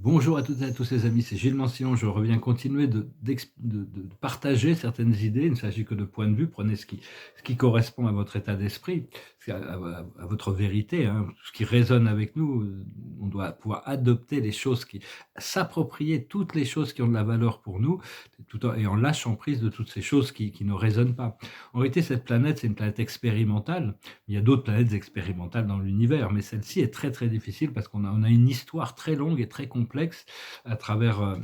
Bonjour à toutes et à tous les amis, c'est Gilles Mancillon. Je reviens continuer de partager certaines idées. Il ne s'agit que de points de vue. Prenez ce qui correspond à votre état d'esprit, à votre vérité, hein. Ce qui résonne avec nous. On doit pouvoir adopter les choses s'approprier toutes les choses qui ont de la valeur pour nous, et en lâchant prise de toutes ces choses qui ne résonnent pas. En réalité, cette planète, c'est une planète expérimentale. Il y a d'autres planètes expérimentales dans l'univers, mais celle-ci est très très difficile parce qu'on a une histoire très longue et très complexe à travers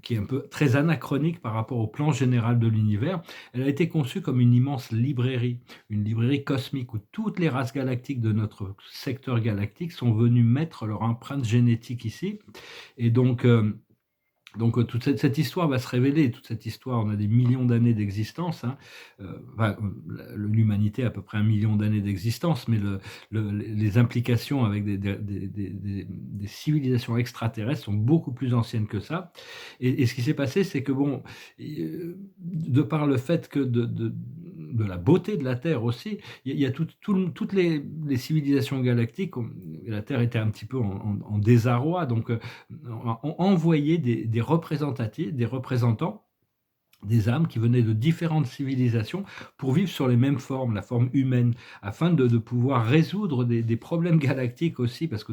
qui est un peu très anachronique par rapport au plan général de l'univers. Elle a été conçue comme une librairie cosmique où toutes les races galactiques de notre secteur galactique sont venues mettre leur empreinte génétique ici. Et donc, toute cette histoire va se révéler. Toute cette histoire, on a des millions d'années d'existence, hein. Enfin, l'humanité a à peu près 1 million d'années d'existence, mais les implications avec des civilisations extraterrestres sont beaucoup plus anciennes que ça. Et ce qui s'est passé, c'est que bon, de par le fait que de la beauté de la Terre aussi, il y a toutes les civilisations galactiques, la Terre était un petit peu en désarroi, donc ont envoyé des représentatifs, des représentants, des âmes qui venaient de différentes civilisations pour vivre sur les mêmes formes, la forme humaine, afin de pouvoir résoudre des problèmes galactiques aussi, parce que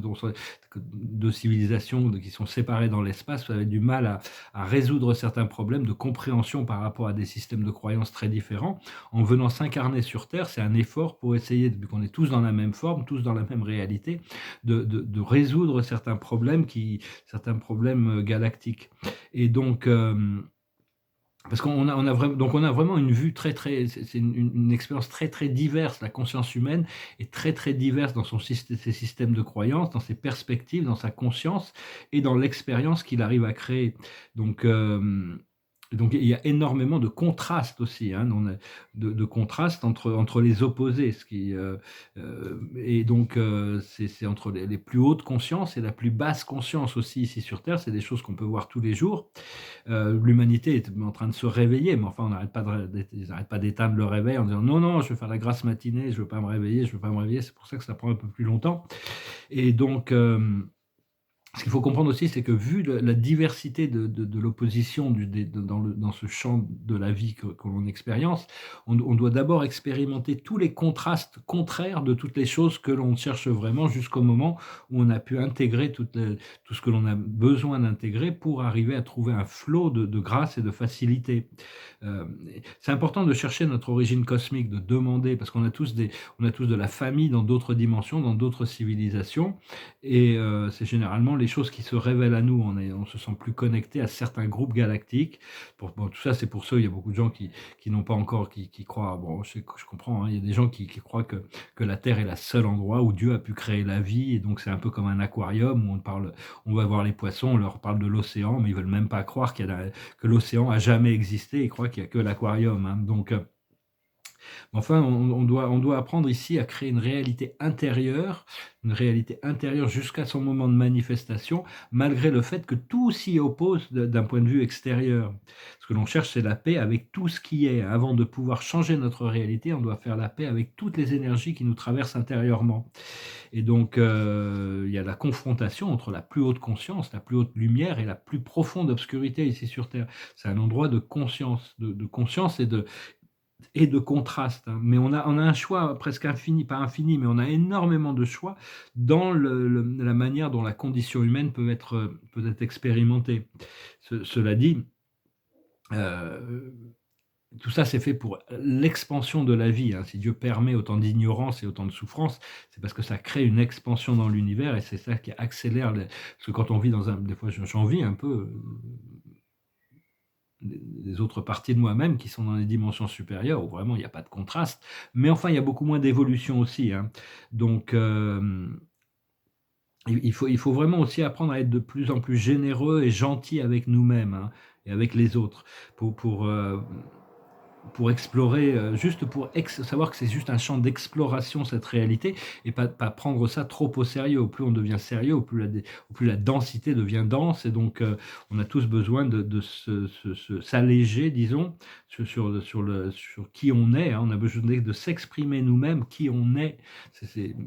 deux civilisations qui sont séparées dans l'espace avaient du mal à résoudre certains problèmes de compréhension par rapport à des systèmes de croyances très différents. En venant s'incarner sur Terre, c'est un effort pour essayer, vu qu'on est tous dans la même forme, tous dans la même réalité, de résoudre certains problèmes galactiques. Et donc, parce qu'on a vraiment une vue très très, c'est une expérience très très diverse. La conscience humaine est très très diverse dans ses systèmes de croyances, dans ses perspectives, dans sa conscience et dans l'expérience qu'il arrive à créer. Donc, il y a énormément de contrastes aussi, hein, de contrastes entre les opposés, et donc c'est entre les plus hautes consciences et la plus basse conscience aussi ici sur Terre. C'est des choses qu'on peut voir tous les jours. L'humanité est en train de se réveiller, mais enfin, ils n'arrêtent pas d'éteindre le réveil en disant non, non, je vais faire la grasse matinée, je ne veux pas me réveiller, je veux pas me réveiller. C'est pour ça que ça prend un peu plus longtemps. Et donc, ce qu'il faut comprendre aussi, c'est que vu la diversité de l'opposition dans ce champ de la vie que l'on expérience, on doit d'abord expérimenter tous les contrastes contraires de toutes les choses que l'on cherche vraiment, jusqu'au moment où on a pu intégrer tout ce que l'on a besoin d'intégrer pour arriver à trouver un flot de grâce et de facilité. Euh, c'est important de chercher notre origine cosmique, de demander, parce on a tous de la famille dans d'autres dimensions, dans d'autres civilisations, et c'est généralement les choses qui se révèlent à nous. On se sent plus connecté à certains groupes galactiques. Bon, tout ça, c'est pour ceux, il y a beaucoup de gens qui n'ont pas encore, qui croient, bon, je comprends, hein, il y a des gens qui croient que la Terre est le seul endroit où Dieu a pu créer la vie, et donc c'est un peu comme un aquarium où on va voir les poissons, on leur parle de l'océan, mais ils veulent même pas croire que l'océan a jamais existé, ils croient qu'il y a que l'aquarium, hein. Donc, enfin, on doit apprendre ici à créer une réalité intérieure jusqu'à son moment de manifestation, malgré le fait que tout s'y oppose d'un point de vue extérieur. Ce que l'on cherche, c'est la paix avec tout ce qui est. Avant de pouvoir changer notre réalité, on doit faire la paix avec toutes les énergies qui nous traversent intérieurement. Et donc, il y a la confrontation entre la plus haute conscience, la plus haute lumière et la plus profonde obscurité ici sur Terre. C'est un endroit de conscience, de conscience et de contraste, hein. Mais on a un choix presque infini, pas infini, mais on a énormément de choix dans la manière dont la condition humaine peut être expérimentée. Cela dit, euh, tout ça c'est fait pour l'expansion de la vie, hein. Si Dieu permet autant d'ignorance et autant de souffrance, c'est parce que ça crée une expansion dans l'univers, et c'est ça qui accélère. Parce que quand on vit des fois j'en vis un peu, des autres parties de moi-même qui sont dans des dimensions supérieures, où vraiment il n'y a pas de contraste. Mais enfin, il y a beaucoup moins d'évolution aussi, hein. Donc, il faut vraiment aussi apprendre à être de plus en plus généreux et gentil avec nous-mêmes, hein, et avec les autres, pour pour explorer, juste pour savoir que c'est juste un champ d'exploration, cette réalité, et pas prendre ça trop au sérieux. Au plus on devient sérieux, au plus la densité devient dense, et donc on a tous besoin de s'alléger, disons, sur qui on est, hein. On a besoin de s'exprimer nous-mêmes, qui on est.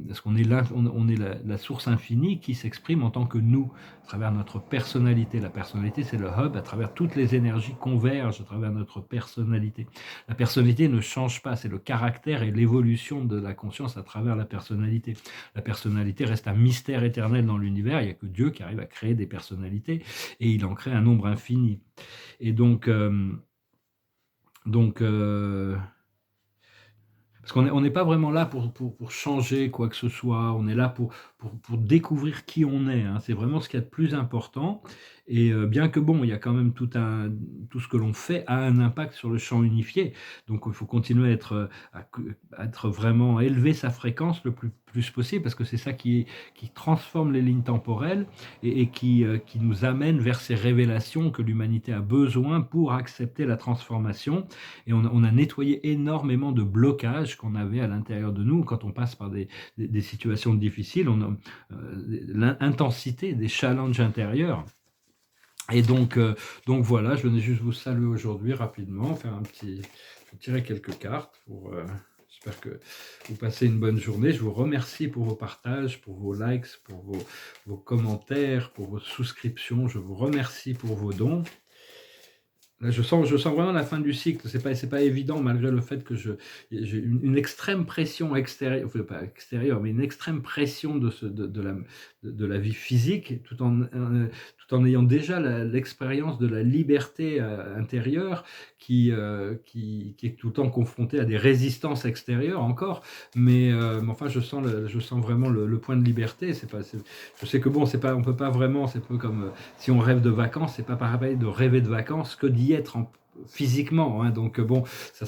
Parce qu'on est là, on est la source infinie qui s'exprime en tant que nous, à travers notre personnalité. La personnalité, c'est le hub, à travers toutes les énergies convergent à travers notre personnalité. La personnalité ne change pas, c'est le caractère et l'évolution de la conscience à travers la personnalité. La personnalité reste un mystère éternel dans l'univers, il n'y a que Dieu qui arrive à créer des personnalités, et il en crée un nombre infini. Et donc parce qu'on n'est pas vraiment là pour changer quoi que ce soit, on est là pour découvrir qui on est, hein. C'est vraiment ce qu'il y a de plus important. Et bien que bon, il y a quand même tout ce que l'on fait a un impact sur le champ unifié. Donc il faut continuer à être vraiment, à élever sa fréquence le plus possible, parce que c'est ça qui transforme les lignes temporelles et qui nous amène vers ces révélations que l'humanité a besoin pour accepter la transformation. Et on a nettoyé énormément de blocages qu'on avait à l'intérieur de nous quand on passe par des situations difficiles. L'intensité des challenges intérieurs. Et donc voilà, je venais juste vous saluer aujourd'hui rapidement, je vais tirer quelques cartes j'espère que vous passez une bonne journée. Je vous remercie pour vos partages, pour vos likes, pour vos commentaires, pour vos souscriptions. Je vous remercie pour vos dons. Là, je sens vraiment la fin du cycle. C'est pas évident, malgré le fait que j'ai une extrême pression extérieure, enfin, pas extérieure, mais une extrême pression de la vie physique, tout en ayant déjà l'expérience de la liberté intérieure qui est tout le temps confrontée à des résistances extérieures encore. Mais enfin, je sens vraiment le point de liberté. Je sais que bon, on peut pas vraiment, c'est un peu comme si on rêve de vacances, c'est pas pareil de rêver de vacances que d'y être physiquement, hein. Donc bon,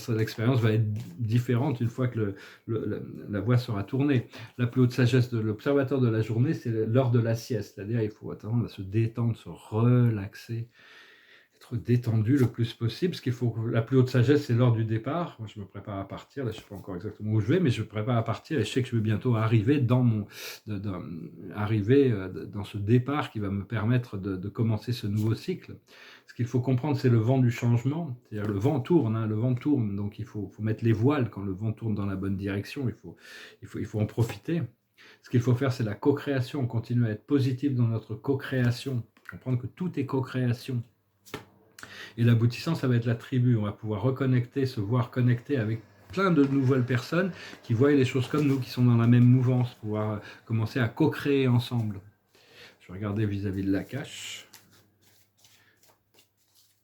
l'expérience va être différente une fois que la voie sera tournée. La plus haute sagesse de l'observateur de la journée, c'est l'heure de la sieste, c'est-à-dire il faut attendre à se détendre, se relaxer, être détendu le plus possible. La plus haute sagesse, c'est l'heure du départ. Moi, je me prépare à partir. Là, je ne sais pas encore exactement où je vais, mais je me prépare à partir et je sais que je vais bientôt arriver dans ce départ qui va me permettre de commencer ce nouveau cycle. Ce qu'il faut comprendre, c'est le vent du changement. C'est-à-dire le vent tourne, hein, le vent tourne. Donc, il faut mettre les voiles quand le vent tourne dans la bonne direction. Il faut en profiter. Ce qu'il faut faire, c'est la co-création. On continue à être positif dans notre co-création. Comprendre que tout est co-création. Et l'aboutissant, ça va être la tribu. On va pouvoir se voir connecté avec plein de nouvelles personnes qui voient les choses comme nous, qui sont dans la même mouvance, pouvoir commencer à co-créer ensemble. Je vais regarder vis-à-vis de la cache.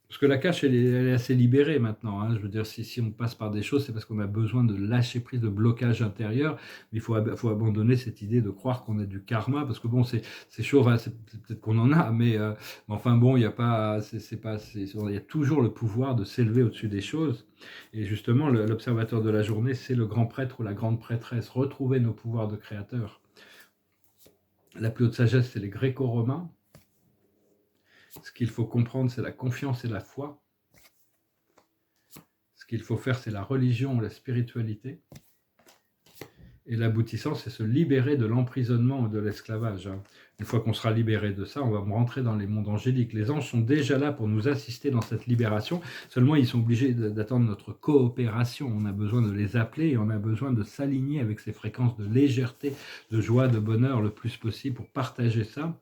Parce que la cache, elle est assez libérée maintenant, hein. Je veux dire, si on passe par des choses, c'est parce qu'on a besoin de lâcher prise, de blocage intérieur. Mais il faut abandonner cette idée de croire qu'on a du karma, parce que bon, c'est chaud, enfin, c'est peut-être qu'on en a, mais enfin bon, il y a toujours le pouvoir de s'élever au-dessus des choses. Et justement, l'observateur de la journée, c'est le grand prêtre ou la grande prêtresse. Retrouver nos pouvoirs de créateur. La plus haute sagesse, c'est les gréco-romains. Ce qu'il faut comprendre, c'est la confiance et la foi. Ce qu'il faut faire, c'est la religion ou la spiritualité. Et l'aboutissant, c'est se libérer de l'emprisonnement ou de l'esclavage, hein. Une fois qu'on sera libéré de ça, on va rentrer dans les mondes angéliques. Les anges sont déjà là pour nous assister dans cette libération. Seulement, ils sont obligés d'attendre notre coopération. On a besoin de les appeler et on a besoin de s'aligner avec ces fréquences de légèreté, de joie, de bonheur le plus possible pour partager ça.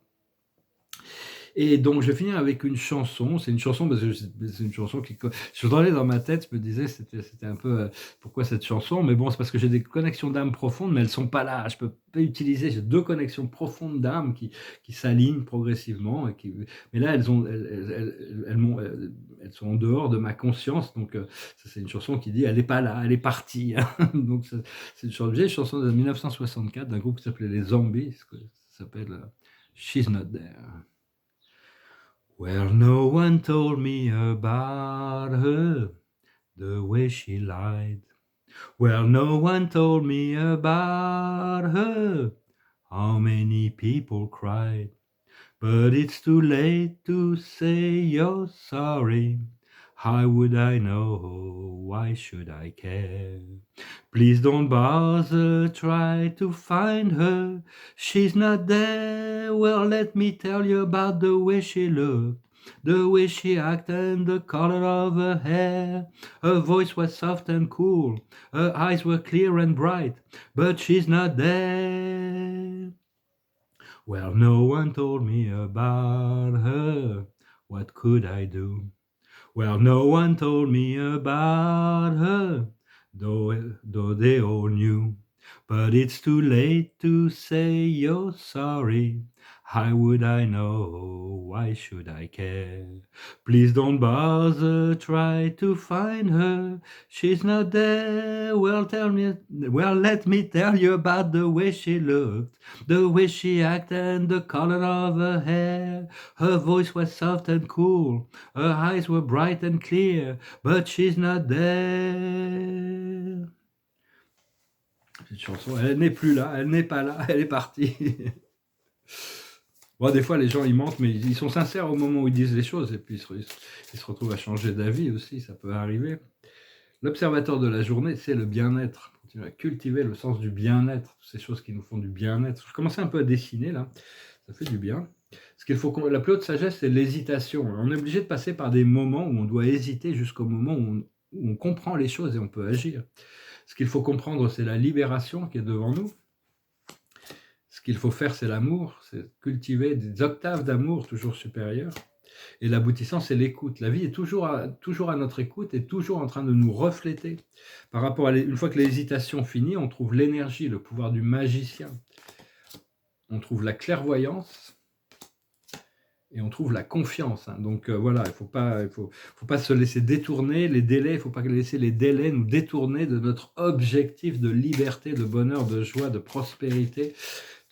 Et donc, je vais finir avec une chanson. C'est une chanson, parce que c'est une chanson qui... Je regardais dans ma tête, je me disais, c'était un peu... pourquoi cette chanson? Mais bon, c'est parce que j'ai des connexions d'âme profondes, mais elles ne sont pas là. Je ne peux pas utiliser... J'ai 2 connexions profondes d'âme qui s'alignent progressivement. Mais là, elles sont en dehors de ma conscience. Donc, c'est une chanson qui dit, elle n'est pas là, elle est partie. Donc, c'est une vieille chanson de 1964 d'un groupe qui s'appelait Les Zombies. Ça s'appelle She's Not There. Well, no one told me about her, the way she lied. Well, no one told me about her, how many people cried. But it's too late to say you're sorry. How would I know? Why should I care? Please don't bother, try to find her. She's not there. Well, let me tell you about the way she looked, the way she acted, and the color of her hair. Her voice was soft and cool, her eyes were clear and bright, but she's not there. Well, no one told me about her. What could I do? Well, no one told me about her, though they all knew. But it's too late to say you're sorry. How would I know? Why should I care? Please don't bother, try to find her. She's not there. Well, let me tell you about the way she looked, the way she acted, and the color of her hair. Her voice was soft and cool, her eyes were bright and clear, but she's not there. Cette chanson, elle n'est plus là, elle n'est pas là, elle est partie. Bon, des fois, les gens, ils mentent, mais ils sont sincères au moment où ils disent les choses, et puis ils se retrouvent à changer d'avis aussi, ça peut arriver. L'observateur de la journée, c'est le bien-être. Continuer à cultiver le sens du bien-être, ces choses qui nous font du bien-être. Je commençais un peu à dessiner, là, ça fait du bien. La plus haute sagesse, c'est l'hésitation. On est obligé de passer par des moments où on doit hésiter jusqu'au moment où on comprend les choses et on peut agir. Ce qu'il faut comprendre, c'est la libération qui est devant nous. Ce qu'il faut faire, c'est l'amour, c'est cultiver des octaves d'amour toujours supérieures. Et l'aboutissant, c'est l'écoute. La vie est toujours à notre écoute et toujours en train de nous refléter. Par rapport une fois que l'hésitation finit, on trouve l'énergie, le pouvoir du magicien. On trouve la clairvoyance et on trouve la confiance. Donc voilà, il faut pas se laisser détourner les délais, il ne faut pas laisser les délais nous détourner de notre objectif de liberté, de bonheur, de joie, de prospérité.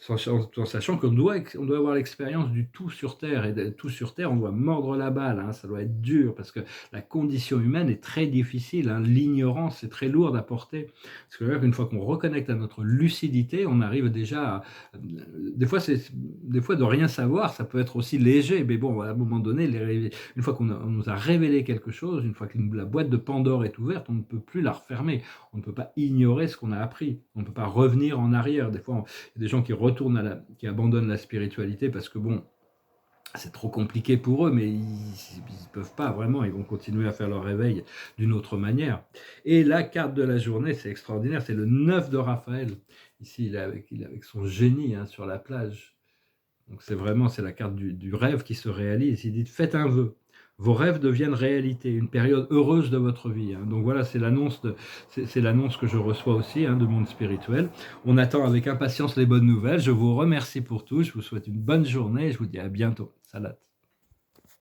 En sachant qu'on doit avoir l'expérience du tout sur Terre, et de tout sur Terre, on doit mordre la balle, ça doit être dur, parce que la condition humaine est très difficile, l'ignorance est très lourde à porter, parce que une fois qu'on reconnecte à notre lucidité, on arrive déjà à, des fois de rien savoir, ça peut être aussi léger, mais bon, à un moment donné, une fois qu'on nous a révélé quelque chose, une fois que la boîte de Pandore est ouverte, on ne peut plus la refermer, on ne peut pas ignorer ce qu'on a appris, on ne peut pas revenir en arrière. Des fois, il y a des gens qui qui abandonnent la spiritualité parce que bon, c'est trop compliqué pour eux, mais ils ne peuvent pas vraiment, ils vont continuer à faire leur réveil d'une autre manière. Et la carte de la journée, c'est extraordinaire, c'est le 9 de Raphaël. Ici, il est avec son génie sur la plage. Donc c'est la carte du rêve qui se réalise. Il dit, faites un vœu. Vos rêves deviennent réalité, une période heureuse de votre vie. Donc voilà, c'est l'annonce que je reçois aussi de monde spirituel. On attend avec impatience les bonnes nouvelles. Je vous remercie pour tout. Je vous souhaite une bonne journée et je vous dis à bientôt. Salat.